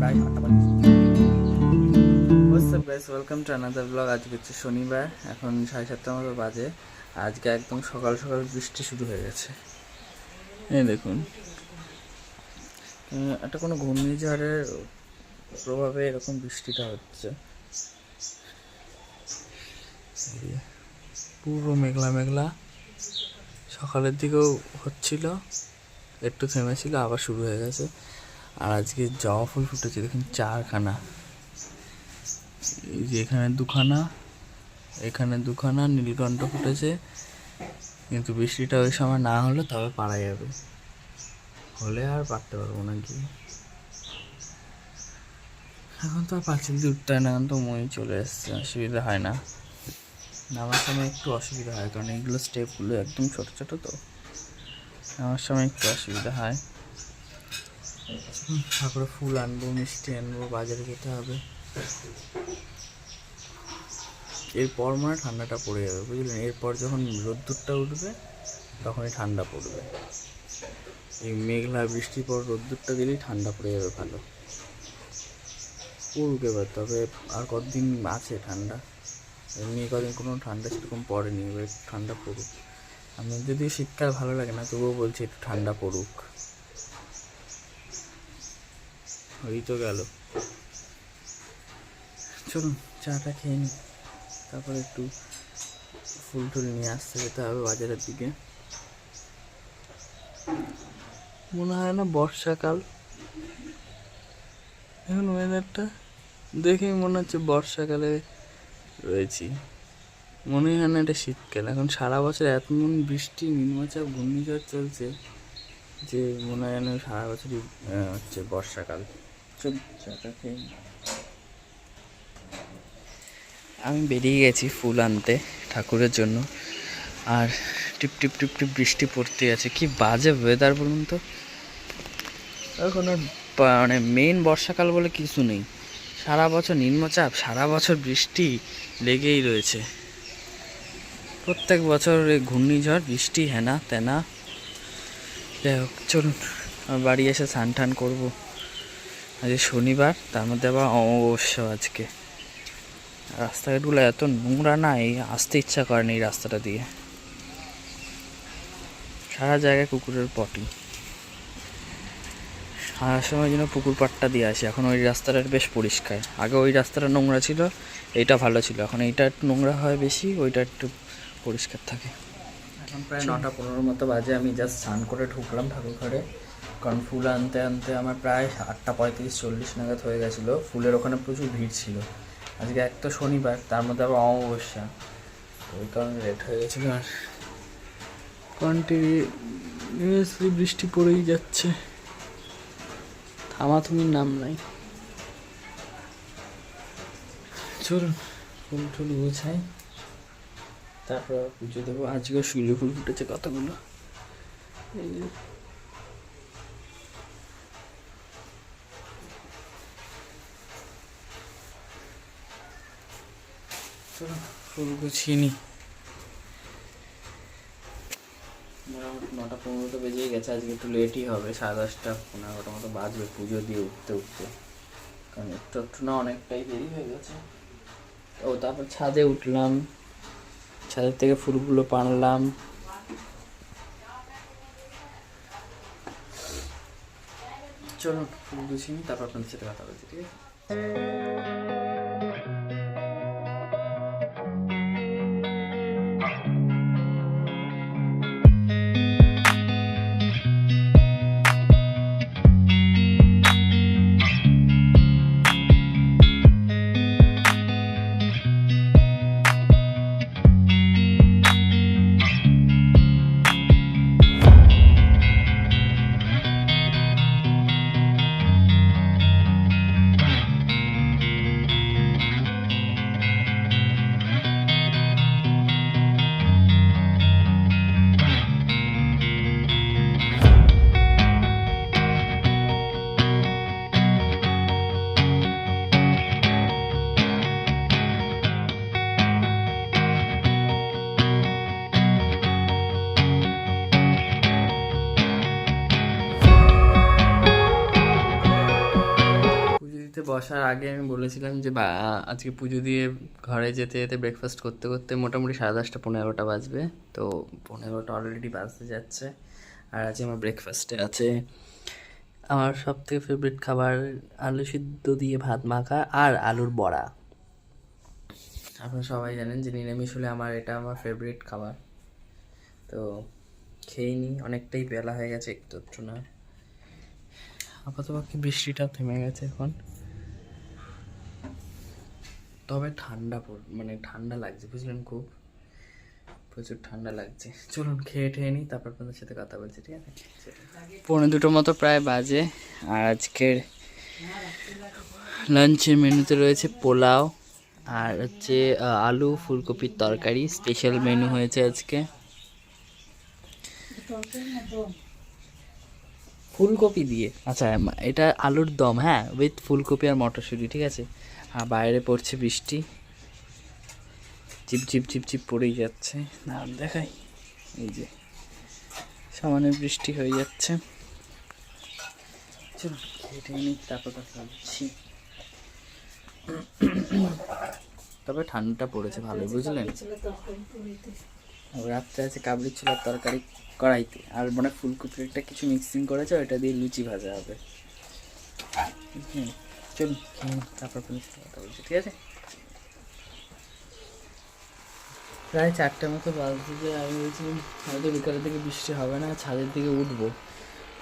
প্রায় 8টা বাজে। WhatsApp guys, welcome to another blog. আজকে হচ্ছে শনিবার, এখন 7:30টার মতো বাজে। আজকে একদম সকাল সকাল বৃষ্টি শুরু হয়ে গেছে। এই দেখুন, একটা কোনো ঘূর্ণিঝড়ের প্রভাবে এরকম বৃষ্টিটা হচ্ছে। পুরো মেঘলা মেঘলা, সকালের দিকেও হচ্ছিল, একটু থেমেছিল, আবার শুরু হয়ে গেছে। আর আজকে জবা ফুল ফুটেছে দেখুন 4খানা। এই যে এখানে 2খানা, এখানে 2খানা নীলকণ্ঠ ফুটেছে। কিন্তু বৃষ্টিটা ওই সময় না হলে তবে পারা যাবে, হলে আর পারতে পারবো না গিয়ে। এখন তো আর পাঁচিল দিয়ে উঠতে হয় না, এখন তো মই চলে এসছে, অসুবিধা হয় না। নামার সময় একটু অসুবিধা হয়, কারণ এইগুলো স্টেপগুলো একদম ছোট ছোট, তো নামার সময় একটু অসুবিধা হয়। তারপরে ফুল আনবো, মিষ্টি আনবো, বাজারে যেতে হবে। এরপর মানে ঠান্ডাটা পড়ে যাবে, বুঝলেন। এরপর যখন রোদ্দুরটা উঠবে তখনই ঠান্ডা পড়বে। এই মেঘলা বৃষ্টির পর রোদ্দুরটা দিলেই ঠান্ডা পড়ে যাবে ভালো। পড়ুক এবার, তবে আর কতদিন আছে ঠান্ডা। এমনি কদিন কোনো ঠান্ডা সেরকম পড়েনি, এবার একটু ঠান্ডা পড়ুক। আমার যদি শীতকাল ভালো লাগে না, তবুও বলছি একটু ঠান্ডা পড়ুক। ওই তো গেল, চলুন চাটা খেয়ে নিই, তারপরে একটু ফুল টুল নিয়ে আসতে যেতে হবে বাজারের দিকে। মনে হয় না বর্ষাকাল, এখন ওয়েদারটা দেখেই মনে হচ্ছে বর্ষাকালে রয়েছি, মনে হয় না এটা শীতকাল। এখন সারা বছর এত বৃষ্টি, নিম্নচাপ, ঘূর্ণিঝড় চলছে যে মনে হয় না সারা বছরই হচ্ছে বর্ষাকাল। চল চাটা খেয়ে নিই। আমি বেরিয়ে গেছি ফুল আনতে ঠাকুরের জন্য, আর টিপ টিপ টিপ টিপ বৃষ্টি পড়তে আছে। কি বাজে ওয়েদার বলুন তো। এখন আর মানে মেইন বর্ষাকাল বলে কিছু নেই, সারা বছর নিম্নচাপ, সারা বছর বৃষ্টি লেগেই রয়েছে। প্রত্যেক বছর এই ঘূর্ণিঝড়, বৃষ্টি, হেনা তেনা। যাই হোক, চলুন বাড়ি এসে স্নান টান করবো। আজকে শনিবার, তার মধ্যে আবার অমাবস্যা আজকে। রাস্তাঘাটগুলো এত নোংরা না, এই আসতে ইচ্ছা করে না এই রাস্তাটা দিয়ে। সারা জায়গায় কুকুরের পটি। সারার সময় যেন পুকুর পাড়টা দিয়ে আসে। এখন ওই রাস্তাটা বেশ পরিষ্কার, আগে ওই রাস্তাটা নোংরা ছিল, এইটা ভালো ছিল। এখন এইটা একটু নোংরা হয় বেশি, ওইটা একটু পরিষ্কার থাকে। এখন প্রায় 9:15 মতো বাজে। আমি জাস্ট স্নান করে ঢুকলাম ঠাকুর ঘরে, কারণ ফুল আনতে আনতে আমার প্রায় 8:35-40 নাগাদ হয়ে গেছিলো। ফুলের ওখানে প্রচুর ভিড় ছিল। আজকে এক তো শনিবার, তার মধ্যে আবার অমাবস্যা, ওই কারণে লেট হয়ে গেছিলো। আর কন্টিনিউয়াসলি বৃষ্টি পড়েই যাচ্ছে, থামাথুমির নাম নাই। চলুন ফুল টুল গুছাই, তারপর পুজো দেবো। আজকেও সূর্য ফুল ফুটেছে কতগুলো। এই যে চলুন ফুল গুছিয়ে নিই। মোটামুটি 9:15 তো বেজেই গেছে। আজকে একটু লেটই হবে, 10:30-11:15 মতো বাজবে পুজো দিয়ে উঠতে উঠতে, কারণ একটু একটু না অনেকটাই দেরি হয়ে গেছে। ও তারপর ছাদে উঠলাম, ছাদের থেকে ফুলগুলো পাড়লাম। চলুন ফুল গুছিয়ে নিই, তারপর আপনাদের সাথে কথা বলছি, ঠিক আছে। বসার আগে আমি বলেছিলাম যে আজকে পুজো দিয়ে ঘরে যেতে যেতে ব্রেকফাস্ট করতে করতে মোটামুটি 10:30 11টা বাজবে। তো 11টা অলরেডি বাজতে যাচ্ছে। আর আজকে আমার ব্রেকফাস্টে আছে আমার সব থেকে ফেভারিট খাবার, আলু সিদ্ধ দিয়ে ভাত মাখা আর আলুর বড়া। আপনারা সবাই জানেন যে নিরামিষ হলে এটা আমার ফেভারিট খাবার। তো খেয়ে নিই, অনেকটাই বেলা হয়ে গেছে, একটু না। আপাতত বৃষ্টিটা থেমে গেছে এখন, তবে ঠান্ডা লাগছে, বুঝলেন, খুব প্রচুর ঠান্ডা লাগছে। চলুন খেয়ে ঠেয়ে নিই, তারপর আপনাদের সাথে কথা বলছি, ঠিক আছে? 1:45 মতো প্রায় বাজে। আর আজকের লাঞ্চের মেনুতে রয়েছে পোলাও আর হচ্ছে আলু ফুলকপির তরকারি। স্পেশাল মেনু হয়েছে আজকে, ফুলকপি দিয়ে। আচ্ছা, এটা আলুর দম, হ্যাঁ, উইথ ফুলকপি আর মটরশুঁটি, ঠিক আছে। আর বাইরে পড়ছে বৃষ্টি, চিপ চিপ চিপ চিপ পড়েই যাচ্ছে। না দেখাই, এই যে সামান্য বৃষ্টি হয়ে যাচ্ছে। চলো খেয়ে নিই, তারপর কথা বলছি। তবে ঠান্ডাটা পড়েছে ভালোই, বুঝলেন। রাত্রে আছে কাবলি ছোলার তরকারি কড়াইতে, আর ফুলকপির একটা কিছু মিক্সিং করেছে, ওইটা দিয়ে লুচি ভাজা হবে। চলুন তারপর কথা বলছি, ঠিক আছে? প্রায় 4টার মতো বাজতে, যে আমি বলছিলাম হয়তো বিকালের দিকে বৃষ্টি হবে না, ছাদের দিকে উঠবো,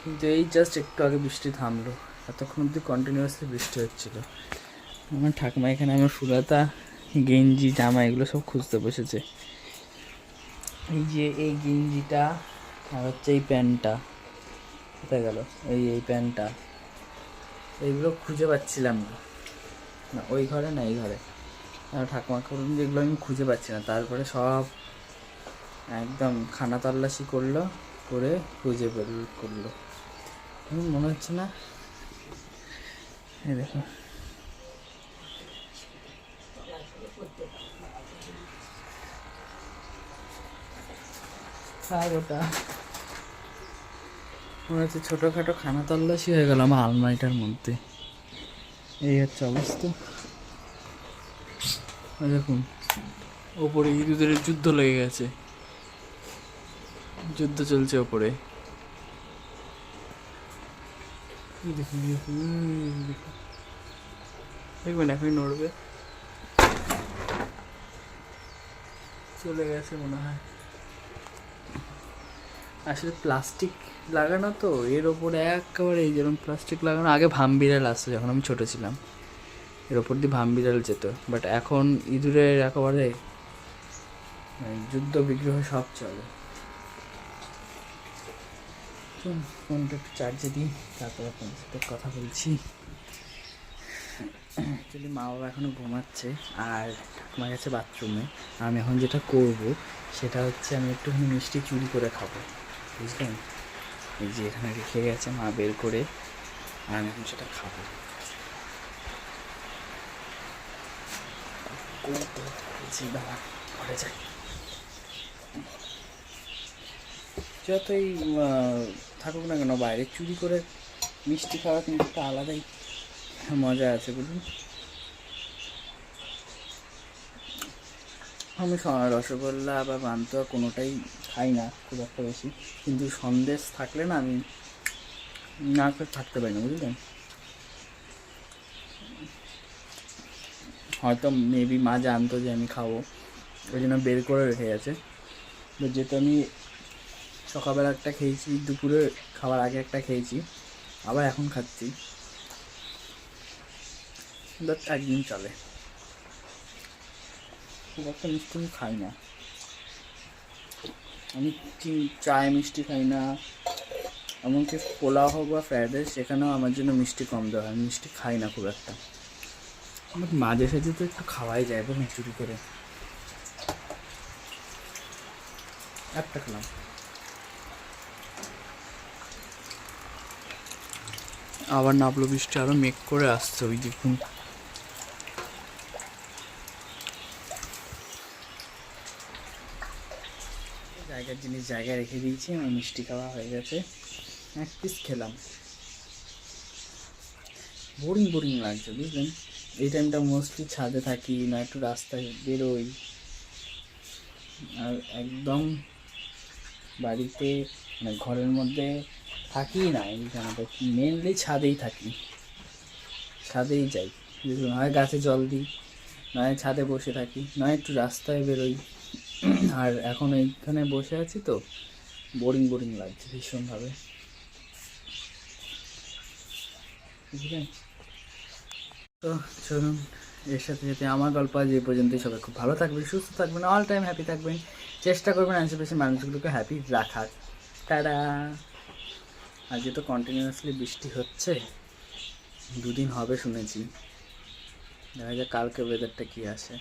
কিন্তু এই জাস্ট একটু আগে বৃষ্টি থামলো। এতক্ষণ অব্দি কন্টিনিউয়াসলি বৃষ্টি হচ্ছিল। আমার ঠাকুমা এখানে আমার ফুলাতা গেঞ্জি জামা এগুলো সব খুঁজতে বসেছে। এই যে এই গেঞ্জিটা আর হচ্ছে এই প্যান্টটা কোথায় গেল, এই প্যান্টটা, এইগুলো খুঁজে পাচ্ছিলাম না, ওই ঘরে না এই ঘরে। ঠাকুমাকে বললাম যে এগুলো আমি খুঁজে পাচ্ছি না, তারপরে সব একদম খানা তল্লাশি করে খুঁজে করলো। মনে হচ্ছে না, এই দেখো ওটা মনে হচ্ছে ছোটোখাটো খানা তল্লাশি হয়ে গেল আমার আলমারিটার মধ্যে। এই হচ্ছে অবস্থা। দেখুন ওপরে ইঁদুরের যুদ্ধ লেগে গেছে, যুদ্ধ চলছে ওপরে। দেখবেন এখনই নড়বে, চলে গেছে মনে হয়। আসলে প্লাস্টিক লাগানো তো এর ওপরে, একেবারে এই যেরকম প্লাস্টিক লাগানো। আগে ভামবিড়াল আসতো যখন আমি ছোটো ছিলাম, এর ওপর দিয়ে ভামবিড়াল যেত, বাট এখন ইঁদুরের একেবারে যুদ্ধ বিগ্রহ সব চলে। ফোনটা একটু চার্জে দিই, তারপর আপনাদের সাথে কথা বলছি। অ্যাকচুয়ালি মা বাবা এখনও ঘুমাচ্ছে আর ঠাকুমা গেছে বাথরুমে। আমি এখন যেটা করব সেটা হচ্ছে আমি একটুখানি মিষ্টি চুরি করে খাবো, বুঝলেন। এই যে এখানে রেখে গেছে মা বের করে, আর আমি এখন সেটা খাবো। দাঁড়া ঘরে যাই। যতই থাকুক না কেন, বাইরে চুরি করে মিষ্টি খাওয়া কিন্তু একটা আলাদাই মজা আছে, বুঝুন। আমি রসগোল্লা বা পান্তুয়া কোনোটাই খাই না খুব একটা বেশি, কিন্তু সন্দেশ থাকলে না আমি না করে থাকতে পারি না, বুঝলেন। হয়তো মেবি মা জানতো যে আমি খাবো, ওই জন্য বের করে রেখে গেছে। যেহেতু আমি সকালবেলা একটা খেয়েছি, দুপুরে খাবার আগে একটা খেয়েছি, আবার এখন খাচ্ছি, বাট একদিন চলে। খুব একটা মিষ্টি আমি খাই না, আমি চায় মিষ্টি খাই না। এমনকি পোলাও হোক বা ফ্রাইড রাইস, সেখানেও আমার জন্য মিষ্টি কম দেওয়া হয়, মিষ্টি খাই না খুব একটা। আমার মাঝে সাঝে তো একটু খাওয়াই যায়, বলুন, চুরি করে। একটা খেলাম, আবার নামলো বৃষ্টি, আরও মেঘ করে আসছে, ওই দেখুন। জায়গার জিনিস জায়গায় রেখে দিয়েছি, আমার মিষ্টি খাওয়া হয়ে গেছে, এক পিস খেলাম। বোরিং বোরিং লাগছে বুঝলেন। এই টাইমটা মোস্টলি ছাদে থাকি, না একটু রাস্তায় বেরোই, আর একদম বাড়িতে মানে ঘরের মধ্যে থাকি না। এই টাইমটা মেনলি ছাদেই থাকি, ছাদেই যাই, বুঝলেন। হয় গাছে জল দিই, নয় ছাদে বসে থাকি, নয় একটু রাস্তায় বেরোই। আর এখন এইখানে বসে আছি তো বোরিং বোরিং লাগছে ভীষণভাবে, বুঝলেন। তো চলুন, এর সাথে সাথে আমার গল্প আজ এই পর্যন্তই। সবাই খুব ভালো থাকবেন, সুস্থ থাকবেন, অল টাইম হ্যাপি থাকবেন, চেষ্টা করবেন আশেপাশে মানুষগুলোকে হ্যাপি রাখার। তারা আজকে তো কন্টিনিউয়াসলি বৃষ্টি হচ্ছে, 2 দিন হবে শুনেছি। দেখা যাক কালকে ওয়েদারটা কী আসে।